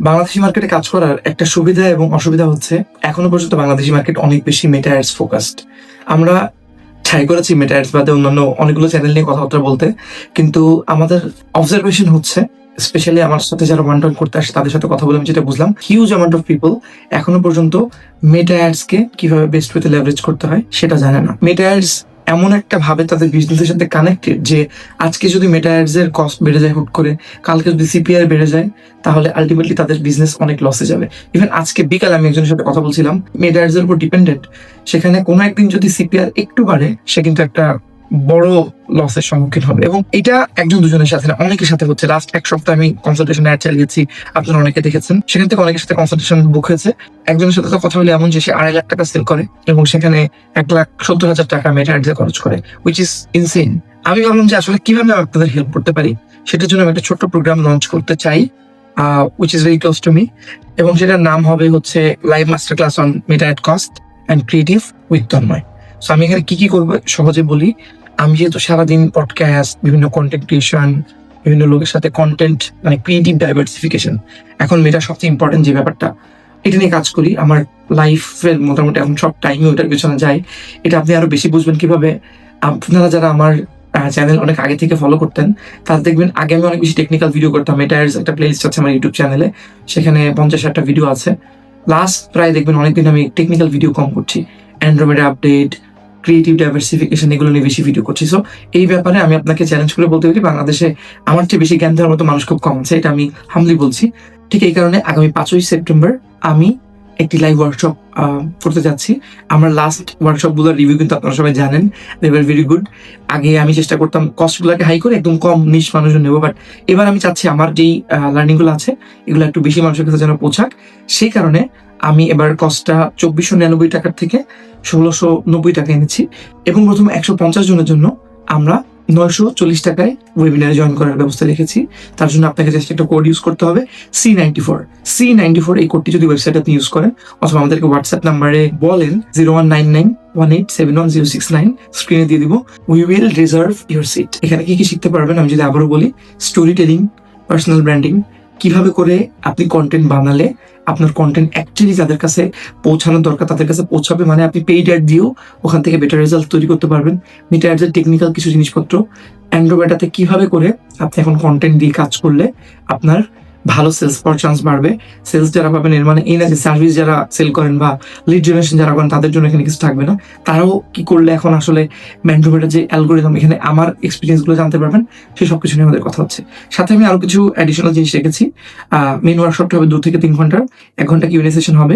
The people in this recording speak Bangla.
বাংলাদেশি মার্কেটে কাজ করার একটা সুবিধা এবং অসুবিধা হচ্ছে এখনো পর্যন্ত বাংলাদেশি মার্কেট অনেক বেশি মেটা অ্যাডস ফোকাসড। আমরা ট্রাই করেছি মেটা অ্যাডস বাদে অন্যান্য অনেকগুলো চ্যানেল নিয়ে কথাবার্তা বলতে, কিন্তু আমাদের অবজারভেশন হচ্ছে, স্পেশালি আমার সাথে যারা ওয়ান টু ওয়ান করতে আসে তাদের সাথে কথা বলে আমি যেটা বুঝলাম, হিউজ অ্যামাউন্ট অফ পিপল এখনো পর্যন্ত মেটা অ্যাডস কে কিভাবে বেস্ট ওয়েতে লেভারেজ করতে হয় সেটা জানে না। মেটা অ্যাডস এমন একটা ভাবে তাদের বিজনেসের সাথে কানেক্টেড যে আজকে যদি মেটা অ্যাডস এর কস্ট বেড়ে যায় হুট করে, কালকে যদি সিপিআর বেড়ে যায়, তাহলে আলটিমেটলি তাদের বিজনেস অনেক লসে যাবে। ইভেন আজকে বিকালে আমি একজনের সাথে কথা বলছিলাম, মেটা অ্যাডস এর উপর ডিপেন্ডেন্ট, সেখানে কোনো একদিন যদি সিপিআর একটু বাড়ে সে কিন্তু একটা বড় লসের সম্মুখীন হবে। এবং এটা একজন দুজনের সাথে না, অনেকের সাথে হচ্ছে। লাস্ট এক সপ্তাহে আমি কনসালটেশন অ্যাড চালিয়েছি, আপনারা অনেকে দেখেছেন, সেখান থেকে অনেকের সাথে কনসালটেশন বুক হয়েছে। একজনের সাথে তো কথা বলে এমন যে সে 2.5 লাখ টাকা সেল করে এবং সেখানে 1,70,000 টাকা মেটা অ্যাডসে খরচ করে, উইচ ইজ ইনসেন। আমি ভাবলাম যে আসলে কিভাবে আমি আপনাদের হেল্প করতে পারি, সেটার জন্য আমি একটা ছোট্ট প্রোগ্রাম লঞ্চ করতে চাই, which is very close to me, এবং সেটার নাম হবে হচ্ছে live master class on Meta ad cost and creative with Tanmoy. So আমি এখানে কি কি করবো সহজে বলি। আমি যেহেতু সারাদিন পডকাস্ট, বিভিন্ন কন্টেন্ট ক্রিয়েশন, বিভিন্ন লোকের সাথে কন্টেন্ট মানে ক্রিয়েটিভ ডাইভার্সিফিকেশন, এখন মেটা সবচেয়ে ইম্পর্টেন্ট যে ব্যাপারটা, এটা নিয়ে কাজ করি। আমার লাইফের মোটামুটি এখন সব টাইমে ওটার পেছনে যায়। এটা আপনি আরো বেশি বুঝবেন কিভাবে। আপনারা যারা আমার চ্যানেল অনেক আগে থেকে ফলো করতেন তারা দেখবেন আগে আমি অনেক বেশি টেকনিক্যাল ভিডিও করতাম। মেটার একটা প্লেলিস্ট আছে আমার ইউটিউব চ্যানেলে, সেখানে 50-60টা ভিডিও আছে। লাস্ট প্রায় দেখবেন অনেকদিন আমি টেকনিক্যাল ভিডিও কম করছি, অ্যান্ড্রয়েড আপডেট, ক্রিয়েটিভ ডাইভার্সিফিকেশন, এগুলো নিয়ে বেশি ভিডিও করছি। সো এই ব্যাপারে আমি আপনাকে চ্যালেঞ্জ করে বলতে পারি, বাংলাদেশে আমার চেয়ে বেশি জ্ঞান দেওয়ার মতো মানুষ খুব কম আছে, এটা আমি হামলি বলছি। ঠিক এই কারণে আগামী 5ই সেপ্টেম্বর আমি একটি লাইভ ওয়ার্কশপ করতে যাচ্ছি। আমার লাস্ট ওয়ার্কশপগুলোর রিভিউ কিন্তু আপনারা সবাই জানেন, দে ওয়ার ভেরি গুড। আগে আমি চেষ্টা করতাম কস্টগুলোকে হাই করে একদম কম নিশ মানুষজন নেবো, বাট এবার আমি চাচ্ছি আমার যেই লার্নিংগুলো আছে এগুলো একটু বেশি মানুষের কাছে যেন পৌঁছাক। সেই কারণে আমি এবার কস্টটা 2,499 টাকার থেকে 1,690 টাকা এনেছি, এবং প্রথম 150 জনের জন্য আমরা 940 টাকায় ওয়েবিনারে জয়েন করার ব্যবস্থা রেখেছি। তার জন্য আপনাকে জাস্ট একটা কোড ইউজ করতে হবে, C94। এই কোডটি যদি ওয়েবসাইটে আপনি ইউজ করেন অথবা আমাদেরকে হোয়াটসঅ্যাপ নাম্বারে বলেন 019918710669, স্ক্রিনে দিয়ে দিব, we will reserve your seat. এখানে কি কি শিখতে পারবেন আমি যদি আবারও বলি, স্টোরি টেলিং, পার্সোনাল ব্র্যান্ডিং, কিভাবে করে আপনি কন্টেন্ট বানালে আপনার কন্টেন্ট অ্যাকচুয়ালি যাদের কাছে পৌঁছানোর দরকার তাদের কাছে পৌঁছাবে, মানে আপনি পেইড অ্যাড দিয়েও ওখান থেকে বেটার রেজাল্ট তৈরি করতে পারবেন। মেটা অ্যাডসের টেকনিক্যাল কিছু জিনিসপত্র, অ্যান্ড্রয়েডাতে কিভাবে করে আপনি এখন কন্টেন্ট দিয়ে কাজ করলে আপনার ভালো সেলস পাওয়ার চান্স বাড়বে। সেলস যারা পাবেন এর মানে এই না যে সার্ভিস যারা সেল করেন বা লিড জেনারেশন যারা করেন তাদের জন্য এখানে কিছু থাকবে না, তারাও কি করলে এখন আসলে অ্যান্ড্রয়েডের যে অ্যালগোরিদম, এখানে আমার এক্সপিরিয়েন্সগুলো জানতে পারবেন। সেই সব কিছু নিয়ে আমাদের কথা হচ্ছে। সাথে আমি আরো কিছু অ্যাডিশনাল জিনিস রেখেছি। মেন ওয়ার্কশপটা হবে 2 থেকে 3 ঘন্টার, 1 ঘন্টা কিউএনএ সেশন হবে।